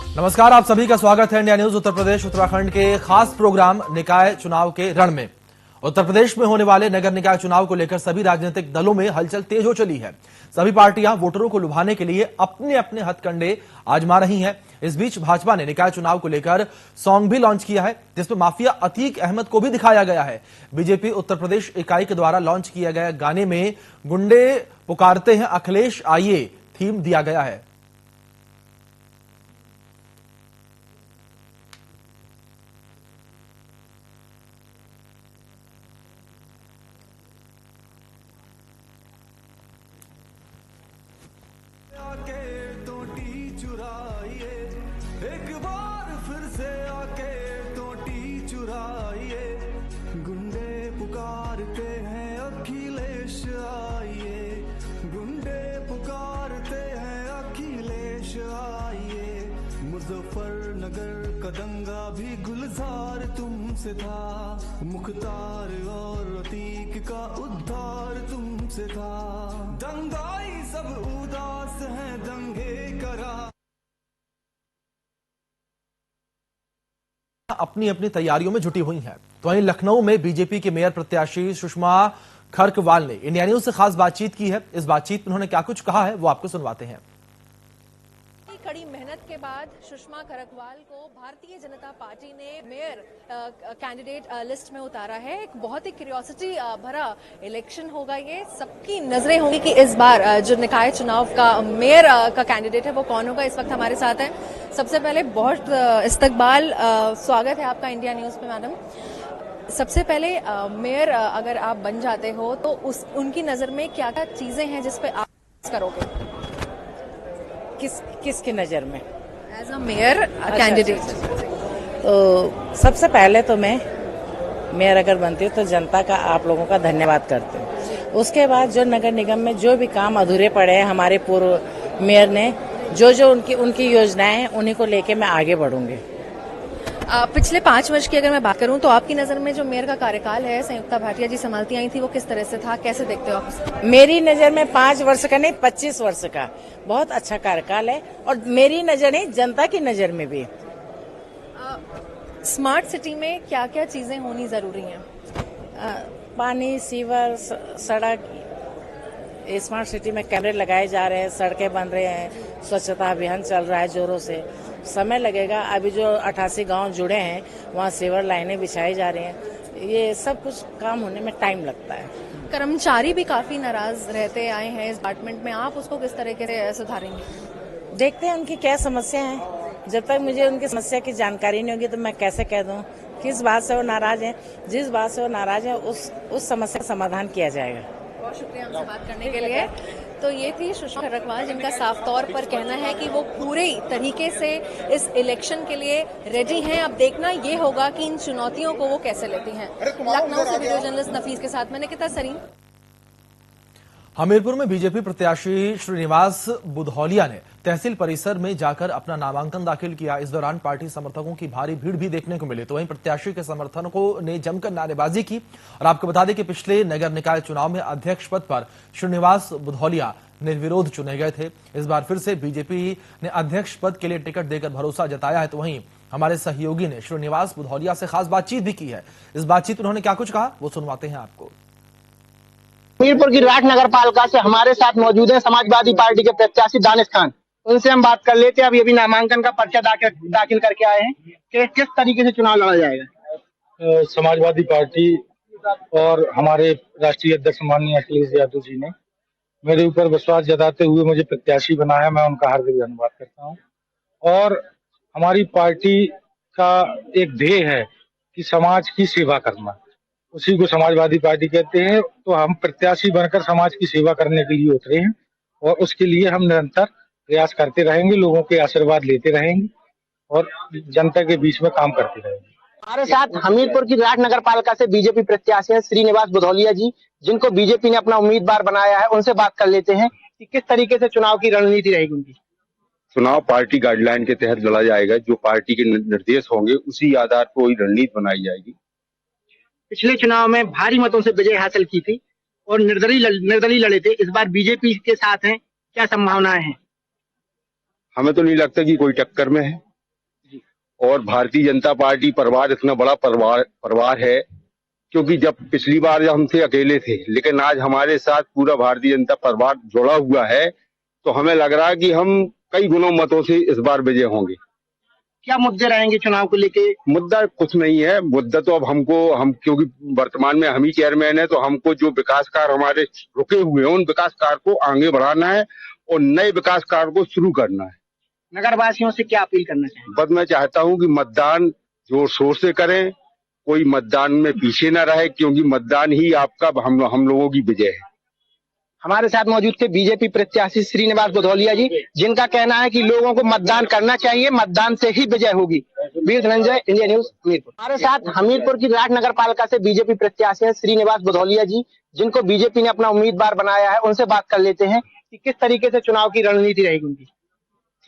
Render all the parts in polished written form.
नमस्कार, आप सभी का स्वागत है इंडिया न्यूज उत्तर प्रदेश उत्तराखंड के खास प्रोग्राम निकाय चुनाव के रण में। उत्तर प्रदेश में होने वाले नगर निकाय चुनाव को लेकर सभी राजनीतिक दलों में हलचल तेज हो चली है। सभी पार्टियां वोटरों को लुभाने के लिए अपने अपने हथकंडे आजमा रही हैं। इस बीच भाजपा ने निकाय चुनाव को लेकर सॉन्ग भी लॉन्च किया है, जिसमें माफिया अतीक अहमद को भी दिखाया गया है। बीजेपी उत्तर प्रदेश इकाई के द्वारा लॉन्च किया गया गाने में गुंडे पुकारते हैं अखिलेश आइए थीम दिया गया है। एक बार फिर से आके टोटी चुराइए, गुंडे पुकारते हैं अखिलेश आइए, गुंडे पुकारते हैं अखिलेश आइए। मुजफ्फरनगर का दंगा भी गुलजार तुमसे था, मुख्तार और अतीक का उद्धार तुमसे था। दंगाई सब उदास हैं दंगे करा। अपनी अपनी तैयारियों में जुटी हुई हैं। तो वहीं लखनऊ में बीजेपी के मेयर प्रत्याशी सुषमा खरकवाल ने इंडिया न्यूज से खास बातचीत की है। इस बातचीत में उन्होंने क्या कुछ कहा है वो आपको सुनवाते हैं। कड़ी मेहनत के बाद सुषमा खरकवाल को भारतीय जनता पार्टी ने मेयर कैंडिडेट लिस्ट में उतारा है। एक बहुत ही क्यूरियोसिटी भरा इलेक्शन होगा ये। सबकी नजरें होंगी कि इस बार जो निकाय चुनाव का मेयर का कैंडिडेट है वो कौन होगा। इस वक्त हमारे साथ है। सबसे पहले बहुत इस्तकबाल, स्वागत है आपका इंडिया न्यूज पे मैडम। सबसे पहले मेयर अगर आप बन जाते हो तो उनकी नजर में क्या क्या चीजें हैं जिस पे आप करोगे? किसकी नजर में? As a mayor candidate. तो सबसे पहले तो मैं मेयर अगर बनती हूँ तो जनता का, आप लोगों का धन्यवाद करती हूँ। उसके बाद जो नगर निगम में जो भी काम अधूरे पड़े हैं हमारे पूर्व मेयर ने, जो उनकी योजनाएं हैं उन्हीं को लेके मैं आगे बढ़ूंगी। पिछले 5 वर्ष की अगर मैं बात करूं तो आपकी नजर में जो मेयर का कार्यकाल है संयुक्ता भाटिया जी संभालती आई थी वो किस तरह से था, कैसे देखते हो आप उसे? मेरी नजर में 5 वर्ष का नहीं 25 वर्ष का बहुत अच्छा कार्यकाल है, और मेरी नजर नहीं जनता की नजर में भी। स्मार्ट सिटी में क्या क्या चीजें होनी जरूरी हैं? पानी, सीवर, सड़क। स्मार्ट सिटी में कैमरे लगाए जा रहे हैं, सड़कें बन रहे हैं, स्वच्छता अभियान चल रहा है जोरों से। समय लगेगा। अभी जो 88 गांव जुड़े हैं वहाँ सीवर लाइनें बिछाई जा रही हैं। ये सब कुछ काम होने में टाइम लगता है। कर्मचारी भी काफी नाराज रहते आए हैं इस डिपार्टमेंट में, आप उसको किस तरीके से सुधारेंगे? देखते हैं उनकी क्या समस्या है। जब तक मुझे उनकी समस्या की जानकारी नहीं होगी तो मैं कैसे कह दूं किस बात से वो नाराज हैं। जिस बात से वो नाराज है उस समस्या का समाधान किया जाएगा। बहुत शुक्रिया हमसे बात करने के लिए। तो ये थी सुषमा खरकवाल, जिनका साफ तौर पर कहना है कि वो पूरे तरीके से इस इलेक्शन के लिए रेडी हैं। अब देखना ये होगा कि इन चुनौतियों को वो कैसे लेती हैं। लखनऊ से वीडियो जर्नलिस्ट नफीस के साथ मैं निकिता सरीन। हमीरपुर में बीजेपी प्रत्याशी श्रीनिवास बुधौलिया ने तहसील परिसर में जाकर अपना नामांकन दाखिल किया। इस दौरान पार्टी समर्थकों की भारी भीड़ भी देखने को मिली। तो वहीं प्रत्याशी के समर्थकों ने जमकर नारेबाजी की। और आपको बता दें कि पिछले नगर निकाय चुनाव में अध्यक्ष पद पर श्रीनिवास बुधौलिया निर्विरोध चुने गए थे। इस बार फिर से बीजेपी ने अध्यक्ष पद के लिए टिकट देकर भरोसा जताया है। तो वहीं हमारे सहयोगी ने श्रीनिवास बुधौलिया से खास बातचीत भी की है। इस बातचीत में उन्होंने क्या कुछ कहा वो सुनवाते हैं आपको। हमीरपुर की राठ नगर पालिका से हमारे साथ मौजूद है समाजवादी पार्टी के प्रत्याशी दानिश खान। उनसे हम बात कर लेते हैं। अभी नामांकन का पर्चा दाखिल करके आए हैं कि किस तरीके से चुनाव लड़ा जाएगा। समाजवादी पार्टी और हमारे राष्ट्रीय अध्यक्ष माननीय अखिलेश यादव जी ने मेरे ऊपर विश्वास जताते हुए मुझे प्रत्याशी बनाया। मैं उनका हार्दिक धन्यवाद करता हूं। और हमारी पार्टी का एक ध्येय है कि समाज की सेवा करना, उसी को समाजवादी पार्टी कहते हैं। तो हम प्रत्याशी बनकर समाज की सेवा करने के लिए उतरे हैं और उसके लिए हम निरंतर प्रयास करते रहेंगे, लोगों के आशीर्वाद लेते रहेंगे और जनता के बीच में काम करते रहेंगे। हमारे साथ हमीरपुर की राठ नगर पालिका से बीजेपी प्रत्याशी हैं श्रीनिवास बुधौलिया जी, जिनको बीजेपी ने अपना उम्मीदवार बनाया है। उनसे बात कर लेते हैं कि किस तरीके से चुनाव की रणनीति रहेगी उनकी। चुनाव पार्टी गाइडलाइन के तहत लड़ा जाएगा। जो पार्टी के निर्देश होंगे उसी आधार पर कोई रणनीति बनाई जाएगी। पिछले चुनाव में भारी मतों से विजय हासिल की थी और निर्दलीय लड़े थे। इस बार बीजेपी के साथ हैं, क्या संभावनाएं हैं? हमें तो नहीं लगता कि कोई टक्कर में है। और भारतीय जनता पार्टी परिवार इतना बड़ा परिवार है, क्योंकि जब पिछली बार जब हमसे अकेले थे, लेकिन आज हमारे साथ पूरा भारतीय जनता परिवार जुड़ा हुआ है, तो हमें लग रहा है कि हम कई गुना मतों से इस बार विजय होंगे। क्या मुद्दे रहेंगे चुनाव को लेके? मुद्दा कुछ नहीं है, मुद्दा तो अब हम क्योंकि वर्तमान में हम ही चेयरमैन है, तो हमको जो विकास कार्य हमारे रुके हुए हैं उन विकास कार्य को आगे बढ़ाना है और नए विकास कार्य को शुरू करना है। नगर वासियों से क्या अपील करना चाहेंगे? बस मैं चाहता हूं कि मतदान जोर शोर से करें, कोई मतदान में पीछे न रहे, क्योंकि मतदान ही आपका हम लोगों की विजय है। हमारे साथ मौजूद थे बीजेपी प्रत्याशी श्रीनिवास बुधौलिया जी, जिनका कहना है कि लोगों को मतदान करना चाहिए, मतदान से ही विजय होगी। वीर धनंजय, इंडिया न्यूज, हमीरपुर। हमारे साथ हमीरपुर की राठ नगर पालिका से बीजेपी प्रत्याशी हैं श्रीनिवास बुधौलिया जी, जिनको बीजेपी ने अपना उम्मीदवार बनाया है। उनसे बात कर लेते हैं कि किस तरीके से चुनाव की रणनीति रहेगी उनकी।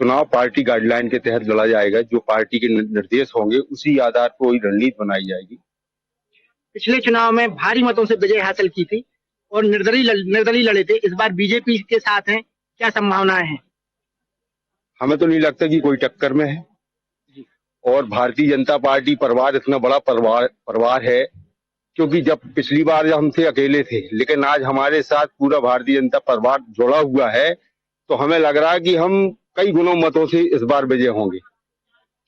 चुनाव पार्टी गाइडलाइन के तहत लड़ा जाएगा, जो पार्टी के निर्देश होंगे उसी आधार पर वही रणनीति बनाई जाएगी। पिछले चुनाव में भारी मतों से विजय हासिल की थी और निर्दलीय लड़े थे, इस बार बीजेपी के साथ हैं, क्या संभावनाएं हैं? हमें तो नहीं लगता कि कोई टक्कर में है, और भारतीय जनता पार्टी परिवार इतना बड़ा परिवार है, क्योंकि जब पिछली बार जब हमसे अकेले थे, लेकिन आज हमारे साथ पूरा भारतीय जनता परिवार जुड़ा हुआ है, तो हमें लग रहा है कि हम कई गुना मतों से इस बार विजय होंगे।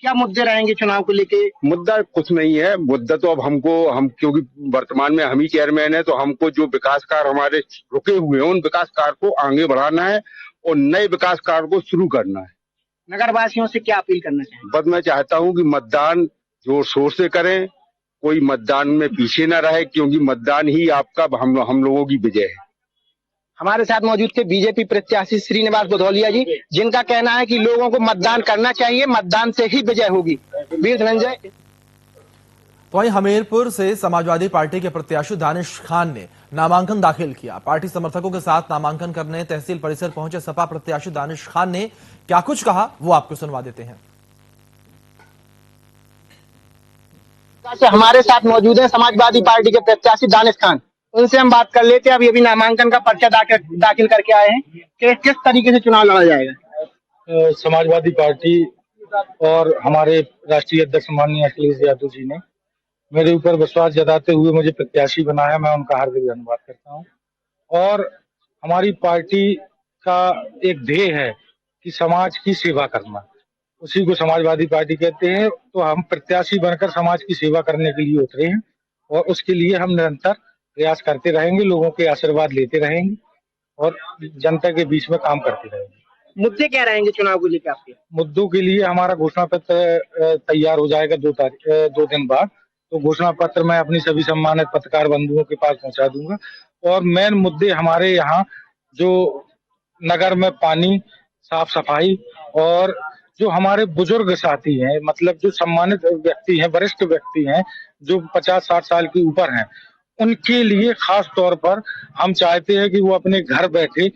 क्या मुद्दे रहेंगे चुनाव को लेके? मुद्दा कुछ नहीं है, मुद्दा तो अब हम क्योंकि वर्तमान में हम ही चेयरमैन है, तो हमको जो विकास कार्य हमारे रुके हुए हैं उन विकास कार्य को आगे बढ़ाना है और नए विकास कार्य को शुरू करना है। नगर वासियों से क्या अपील करना चाहेंगे? बस मैं चाहता हूं कि मतदान जोर शोर से करें, कोई मतदान में पीछे न रहे, क्योंकि मतदान ही आपका हम लोगों की विजय है। हमारे साथ मौजूद थे बीजेपी प्रत्याशी श्रीनिवास बुधौलिया जी, जिनका कहना है कि लोगों को मतदान करना चाहिए, मतदान से ही विजय होगी। वीर धनंजय। तो वहीं हमीरपुर से समाजवादी पार्टी के प्रत्याशी दानिश खान ने नामांकन दाखिल किया। पार्टी समर्थकों के साथ नामांकन करने तहसील परिसर पहुंचे सपा प्रत्याशी दानिश खान ने क्या कुछ कहा, वो आपको सुनवा देते हैं। हमारे साथ मौजूद है समाजवादी पार्टी के प्रत्याशी दानिश खान, उनसे हम बात कर लेते हैं। अभी नामांकन का पर्चा दाखिल करके आए हैं कि किस तरीके से चुनाव लड़ा जाएगा। समाजवादी पार्टी और हमारे राष्ट्रीय अध्यक्ष माननीय अखिलेश यादव जी ने मेरे ऊपर विश्वास जताते हुए मुझे प्रत्याशी बनाया, मैं उनका हार्दिक धन्यवाद करता हूं। और हमारी पार्टी का एक ध्येय है कि समाज की सेवा करना, उसी को समाजवादी पार्टी कहते हैं। तो हम प्रत्याशी बनकर समाज की सेवा करने के लिए उतरे हैं और उसके लिए हम निरंतर प्रयास करते रहेंगे, लोगों के आशीर्वाद लेते रहेंगे और जनता के बीच में काम करते रहेंगे। मुद्दे क्या रहेंगे चुनाव को लेकर आपके? मुद्दों के लिए हमारा घोषणा पत्र तैयार हो जाएगा 2 दिन बाद। तो घोषणा पत्र मैं अपनी सभी सम्मानित पत्रकार बंधुओं के पास पहुंचा दूंगा। और मेन मुद्दे हमारे यहाँ जो नगर में पानी, साफ सफाई और जो हमारे बुजुर्ग साथी हैं, मतलब जो सम्मानित व्यक्ति हैं, वरिष्ठ व्यक्ति हैं, जो 50-60 साल के ऊपर हैं, उनके लिए खास तौर पर हम चाहते हैं कि वो अपने घर बैठे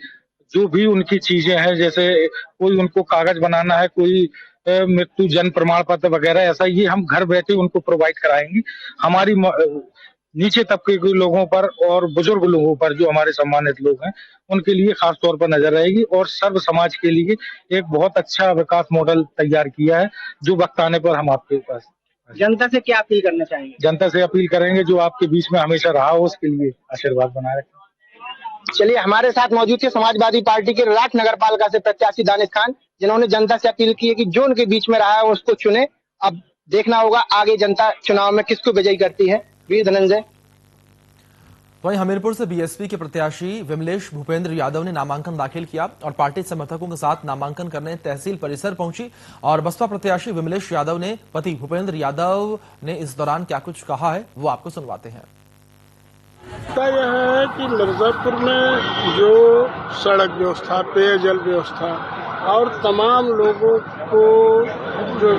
जो भी उनकी चीजें हैं, जैसे कोई उनको कागज बनाना है, कोई मृत्यु जन्म प्रमाण पत्र वगैरह, ऐसा ये हम घर बैठे उनको प्रोवाइड कराएंगे। हमारी नीचे तबके के लोगों पर और बुजुर्ग लोगों पर, जो हमारे सम्मानित लोग हैं, उनके लिए खास तौर पर नजर रहेगी। और सर्व समाज के लिए एक बहुत अच्छा विकास मॉडल तैयार किया है, जो वक्त आने पर हम आपके पास। जनता से क्या अपील करना चाहेंगे? जनता से अपील करेंगे जो आपके बीच में हमेशा रहा हो, उसके लिए आशीर्वाद बनाए रखें। चलिए, हमारे साथ मौजूद थे समाजवादी पार्टी के राठ नगर पालिका से प्रत्याशी दानिश खान, जिन्होंने जनता से अपील की है कि जो उनके बीच में रहा है उसको चुने। अब देखना होगा आगे जनता चुनाव में किसको विजयी करती है। वीर धनंजय। वहीं हमीरपुर से बीएसपी के प्रत्याशी विमलेश भूपेंद्र यादव ने नामांकन दाखिल किया और पार्टी समर्थकों के साथ नामांकन करने तहसील परिसर पहुंची। और बसपा प्रत्याशी विमलेश यादव ने पति भूपेंद्र यादव ने इस दौरान क्या कुछ कहा है, वो आपको सुनवाते हैं। यह है कि मिर्जापुर में जो सड़क व्यवस्था, पेयजल व्यवस्था और तमाम लोगों को जो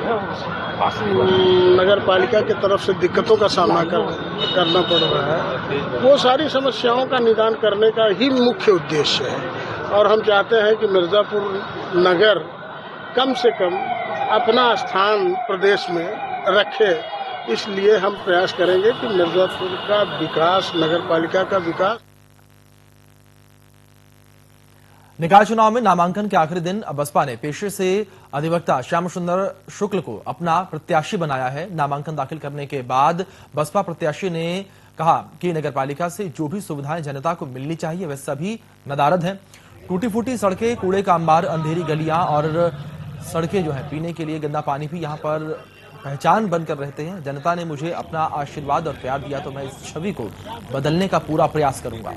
नगर पालिका की तरफ से दिक्कतों का सामना करना पड़ रहा है, वो सारी समस्याओं का निदान करने का ही मुख्य उद्देश्य है। और हम चाहते हैं कि मिर्जापुर नगर कम से कम अपना स्थान प्रदेश में रखे। इसलिए हम प्रयास करेंगे कि मिर्जापुर का विकास, नगर पालिका का विकास। निकाय चुनाव में नामांकन के आखिरी दिन बसपा ने पेशे से अधिवक्ता श्याम सुंदर शुक्ल को अपना प्रत्याशी बनाया है। नामांकन दाखिल करने के बाद बसपा प्रत्याशी ने कहा कि नगरपालिका से जो भी सुविधाएं जनता को मिलनी चाहिए वे सभी नदारद हैं। टूटी फूटी सड़कें, कूड़े का अंबार, अंधेरी गलियां और सड़कें जो है पीने के लिए गंदा पानी भी यहां पर पहचान बनकर रहते हैं। जनता ने मुझे अपना आशीर्वाद और प्यार दिया तो मैं इस छवि को बदलने का पूरा प्रयास करूंगा।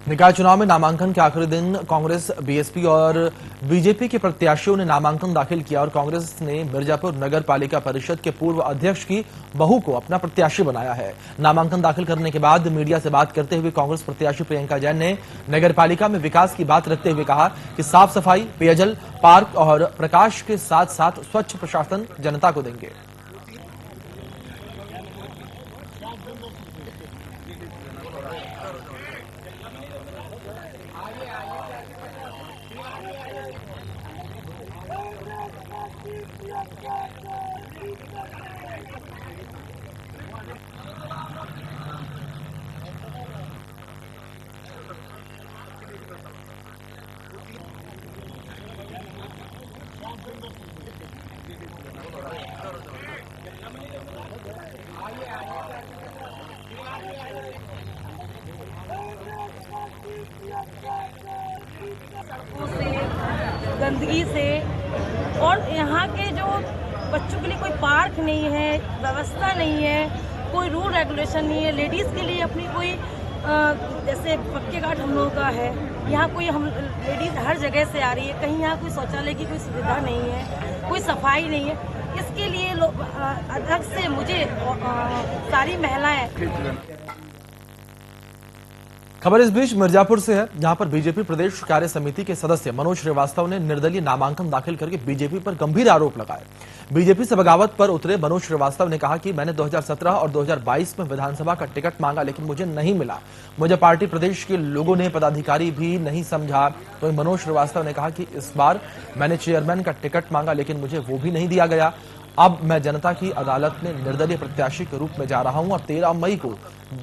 निकाय चुनाव में नामांकन के आखिरी दिन कांग्रेस, बीएसपी और बीजेपी के प्रत्याशियों ने नामांकन दाखिल किया और कांग्रेस ने मिर्जापुर नगर पालिका परिषद के पूर्व अध्यक्ष की बहू को अपना प्रत्याशी बनाया है। नामांकन दाखिल करने के बाद मीडिया से बात करते हुए कांग्रेस प्रत्याशी प्रियंका जैन ने नगर पालिका में विकास की बात रखते हुए कहा कि साफ सफाई, पेयजल, पार्क और प्रकाश के साथ साथ स्वच्छ प्रशासन जनता को देंगे। गंदगी से, और यहाँ के जो बच्चों के लिए कोई पार्क नहीं है, व्यवस्था नहीं है, कोई रूल रेगुलेशन नहीं है। लेडीज़ के लिए अपनी कोई जैसे पक्के घाट हम लोगों का है, यहाँ कोई हम लेडीज़ हर जगह से आ रही है, कहीं यहाँ कोई शौचालय की कोई सुविधा नहीं है, कोई सफाई नहीं है। इसके लिए अध्यक्ष से मुझे सारी महिलाएं। खबर इस बीच मिर्जापुर से है, जहां पर बीजेपी प्रदेश कार्य समिति के सदस्य मनोज श्रीवास्तव ने निर्दलीय नामांकन दाखिल करके बीजेपी पर गंभीर आरोप लगाए। बीजेपी से बगावत पर उतरे मनोज श्रीवास्तव ने कहा कि मैंने 2017 और 2022 में विधानसभा का टिकट मांगा लेकिन मुझे नहीं मिला। मुझे पार्टी प्रदेश के लोगों ने, पदाधिकारी भी नहीं समझा। तो मनोज श्रीवास्तव ने कहा कि इस बार मैंने चेयरमैन का टिकट मांगा लेकिन मुझे वो भी नहीं दिया गया। अब मैं जनता की अदालत में निर्दलीय प्रत्याशी के रूप में जा रहा हूं और 13 मई को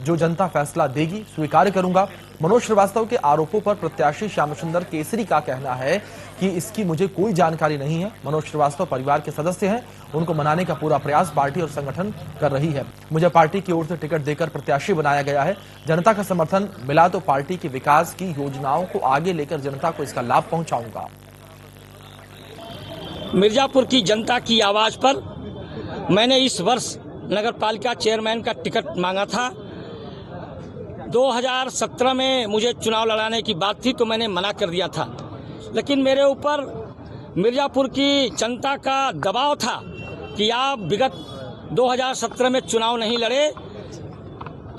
जो जनता फैसला देगी स्वीकार करूंगा। मनोज श्रीवास्तव के आरोपों पर प्रत्याशी श्याम सुंदर केसरी का कहना है कि इसकी मुझे कोई जानकारी नहीं है। मनोज श्रीवास्तव परिवार के सदस्य हैं, उनको मनाने का पूरा प्रयास पार्टी और संगठन कर रही है। मुझे पार्टी की ओर से टिकट देकर प्रत्याशी बनाया गया है। जनता का समर्थन मिला तो पार्टी की विकास की योजनाओं को आगे लेकर जनता को इसका लाभ पहुंचाऊंगा। मिर्जापुर की जनता की आवाज पर मैंने इस वर्ष नगर पालिका चेयरमैन का टिकट मांगा था। 2017 में मुझे चुनाव लड़ाने की बात थी तो मैंने मना कर दिया था, लेकिन मेरे ऊपर मिर्जापुर की जनता का दबाव था कि आप विगत 2017 में चुनाव नहीं लड़े,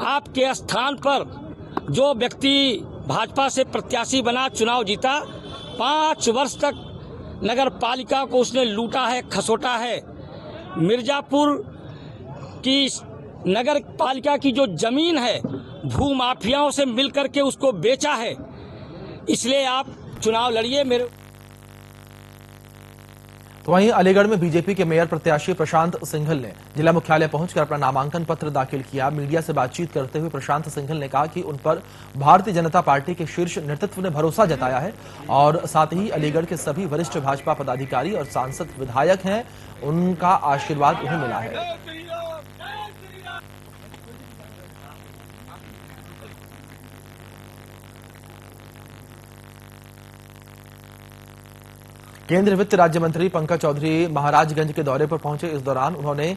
आपके स्थान पर जो व्यक्ति भाजपा से प्रत्याशी बना, चुनाव जीता, 5 वर्ष तक नगर पालिका को उसने लूटा है, खसोटा है। मिर्जापुर की नगर पालिका की जो जमीन है भू माफियाओं से मिलकर के उसको बेचा है, इसलिए आप चुनाव लड़िए। मेरे तो वहीं अलीगढ़ में बीजेपी के मेयर प्रत्याशी प्रशांत सिंघल ने जिला मुख्यालय पहुंचकर अपना नामांकन पत्र दाखिल किया। मीडिया से बातचीत करते हुए प्रशांत सिंघल ने कहा कि उन पर भारतीय जनता पार्टी के शीर्ष नेतृत्व ने भरोसा जताया है और साथ ही अलीगढ़ के सभी वरिष्ठ भाजपा पदाधिकारी और सांसद विधायक हैं, उनका आशीर्वाद उन्हें मिला है। केंद्रीय वित्त राज्य मंत्री पंकज चौधरी महाराजगंज के दौरे पर पहुंचे। इस दौरान उन्होंने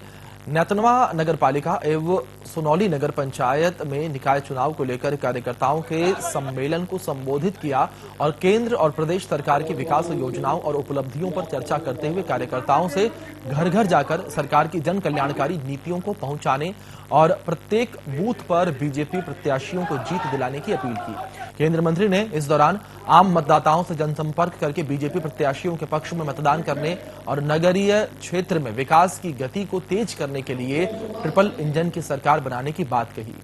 नैतनवा नगर पालिका एवं सुनौली नगर पंचायत में निकाय चुनाव को लेकर कार्यकर्ताओं के सम्मेलन को संबोधित किया और केंद्र और प्रदेश सरकार की विकास योजनाओं और उपलब्धियों पर चर्चा करते हुए कार्यकर्ताओं से घर घर जाकर सरकार की जन कल्याणकारी नीतियों को पहुंचाने और प्रत्येक बूथ पर बीजेपी प्रत्याशियों को जीत दिलाने की अपील की। केंद्रीय मंत्री ने इस दौरान आम मतदाताओं से जनसंपर्क करके बीजेपी प्रत्याशियों के पक्ष में मतदान करने और नगरीय क्षेत्र में विकास की गति को तेज करने के लिए ट्रिपल इंजन की सरकार बनाने की बात कही।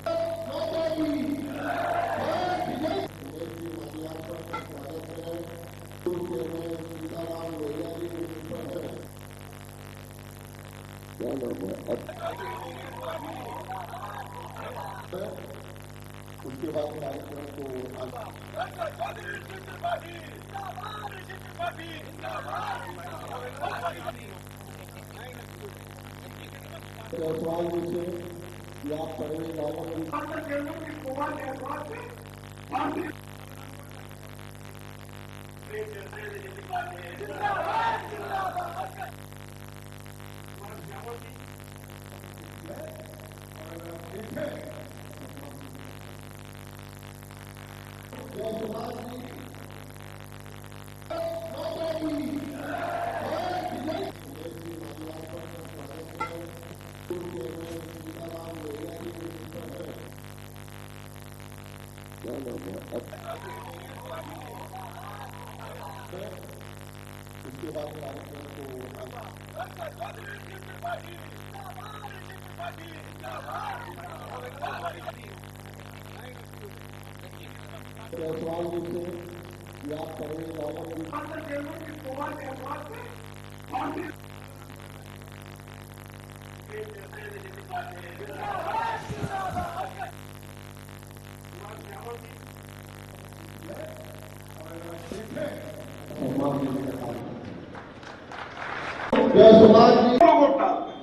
वोट डालते हैं,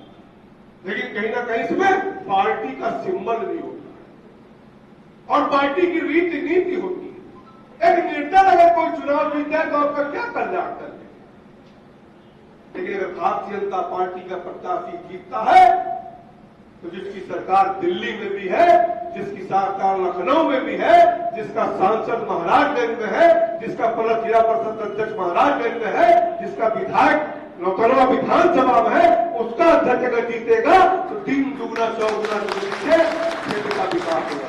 लेकिन कहीं ना कहीं इसमें पार्टी का सिंबल नहीं होता और पार्टी की रीति नीति होती है। एक निर्दल अगर कोई चुनाव जीता है तो आपका क्या कल्याण कर दे, लेकिन अगर भारतीय जनता पार्टी का प्रत्याशी जीतता है तो जिसकी सरकार दिल्ली में भी है, जिसकी सरकार लखनऊ में भी है, जिसका सांसद महाराजगंज में है, जिसका पलक जिला परिषद अध्यक्ष महाराजगंज में है, जिसका विधायक नौतनवा विधानसभा में है, उसका अध्यक्ष अगर जीतेगा तो 3 दुगुना 4 गुना क्षेत्र का विकास होगा।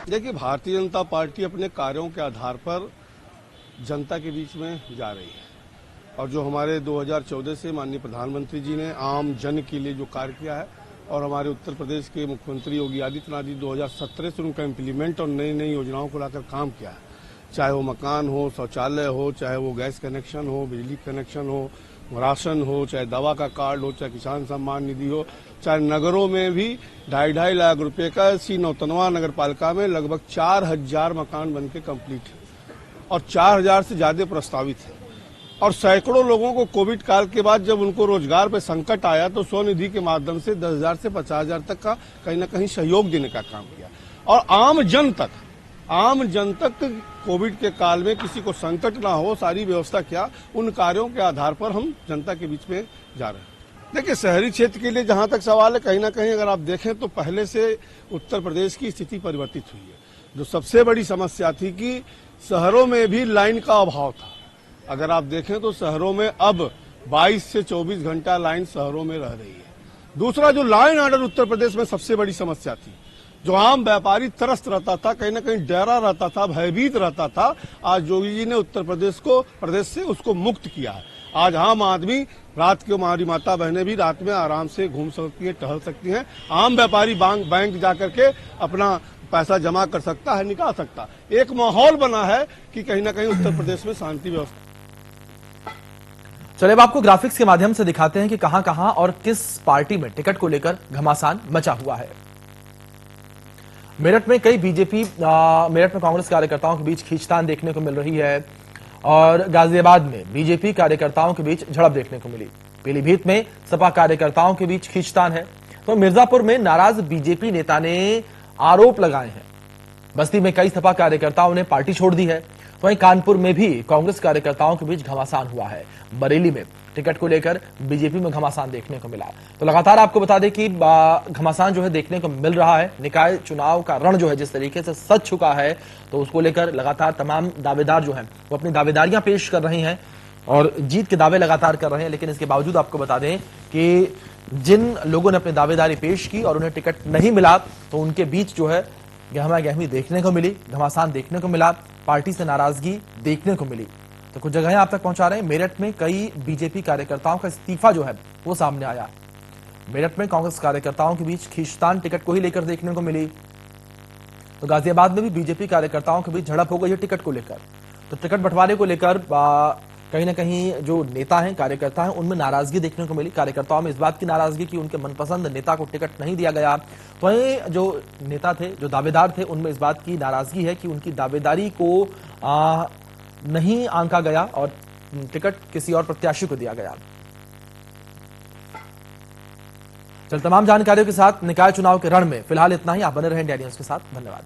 देखिए, भारतीय जनता पार्टी अपने कार्यों के आधार पर जनता के बीच में जा रही है और जो हमारे 2014 से माननीय प्रधानमंत्री जी ने आम जन के लिए जो कार्य किया है और हमारे उत्तर प्रदेश के मुख्यमंत्री योगी आदित्यनाथ जी 2017 से उनका इम्प्लीमेंट और नई नई योजनाओं को लाकर काम किया है, चाहे वो मकान हो, शौचालय हो, चाहे वो गैस कनेक्शन हो, बिजली कनेक्शन हो, राशन हो, चाहे दवा का कार्ड हो, चाहे किसान सम्मान निधि हो, चाहे नगरों में भी 2.5 लाख रुपए का इसी नौतनवा नगर पालिका में लगभग 4000 मकान बनके कंप्लीट है और 4000 से ज्यादा प्रस्तावित है और सैकड़ों लोगों को कोविड काल के बाद जब उनको रोजगार पे संकट आया तो स्वनिधि के माध्यम से 10,000 से 50,000 तक का कहीं न कहीं सहयोग देने का काम किया और आम जन तक कोविड के काल में किसी को संकट ना हो सारी व्यवस्था किया। उन कार्यों के आधार पर हम जनता के बीच में जा रहे हैं। देखिए, शहरी क्षेत्र के लिए जहां तक सवाल है, कहीं ना कहीं अगर आप देखें तो पहले से उत्तर प्रदेश की स्थिति परिवर्तित हुई है। जो सबसे बड़ी समस्या थी कि शहरों में भी लाइन का अभाव था। अगर आप देखें तो शहरों में अब 22 से 24 घंटा लाइन शहरों में रह रही है। दूसरा, जो law and order Uttar Pradesh में सबसे बड़ी समस्या थी, जो आम व्यापारी त्रस्त रहता था, कहीं ना कहीं डरा रहता था, भयभीत रहता था, आज योगी जी ने उत्तर प्रदेश से उसको मुक्त किया है। आज आम आदमी रात को, हमारी माता बहनें भी रात में आराम से घूम सकती हैं, टहल सकती हैं। आम व्यापारी बैंक जाकर के अपना पैसा जमा कर सकता है, निकाल सकता है। एक माहौल बना है कि कहीं ना कहीं उत्तर प्रदेश में शांति व्यवस्था। चलिए अब आपको ग्राफिक्स के माध्यम से दिखाते हैं कि कहां कहां और किस पार्टी में टिकट को लेकर घमासान मचा हुआ है। मेरठ में कांग्रेस कार्यकर्ताओं के बीच खींचतान देखने को मिल रही है और गाजियाबाद में बीजेपी कार्यकर्ताओं के बीच झड़प देखने को मिली। पीलीभीत में सपा कार्यकर्ताओं के बीच खींचतान है तो मिर्जापुर में नाराज बीजेपी नेता ने आरोप लगाए हैं। बस्ती में कई सपा कार्यकर्ताओं ने पार्टी छोड़ दी है। वहीं कानपुर में भी कांग्रेस कार्यकर्ताओं के बीच घमासान हुआ है। बरेली में टिकट को लेकर बीजेपी में घमासान देखने को मिला। तो लगातार आपको बता दें कि घमासान जो है देखने को मिल रहा है। निकाय चुनाव का रण जो है जिस तरीके से सज चुका है तो उसको लेकर लगातार तमाम दावेदार जो हैं वो अपनी दावेदारियां पेश कर रहे हैं और जीत के दावे लगातार कर रहे हैं। लेकिन इसके बावजूद आपको बता दें कि जिन लोगों ने अपनी दावेदारी पेश की और उन्हें टिकट नहीं मिला तो उनके बीच जो है गहमा गहमी देखने को मिली, घमासान देखने को मिला, पार्टी से नाराजगी देखने को मिली। तो कुछ जगहें आप तक पहुंचा रहे हैं। मेरठ में कई बीजेपी कार्यकर्ताओं का इस्तीफा जो है वो सामने आया। मेरठ में कांग्रेस कार्यकर्ताओं के बीच खींचतान टिकट को ही लेकर देखने को मिली। तो गाजियाबाद में भी बीजेपी कार्यकर्ताओं के बीच झड़प हो गई है टिकट को लेकर। तो टिकट बंटवारे को लेकर कहीं ना कहीं जो नेता हैं, कार्यकर्ता हैं, उनमें नाराजगी देखने को मिली। कार्यकर्ताओं में इस बात की नाराजगी कि उनके मनपसंद नेता को टिकट नहीं दिया गया। वहीं जो नेता थे, जो दावेदार थे, उनमें इस बात की नाराजगी है कि उनकी दावेदारी को नहीं आंका गया और टिकट किसी और प्रत्याशी को दिया गया। चल तमाम जानकारियों के साथ निकाय चुनाव के रण में फिलहाल इतना ही। आप बने रहें इंडिया न्यूज के साथ। धन्यवाद।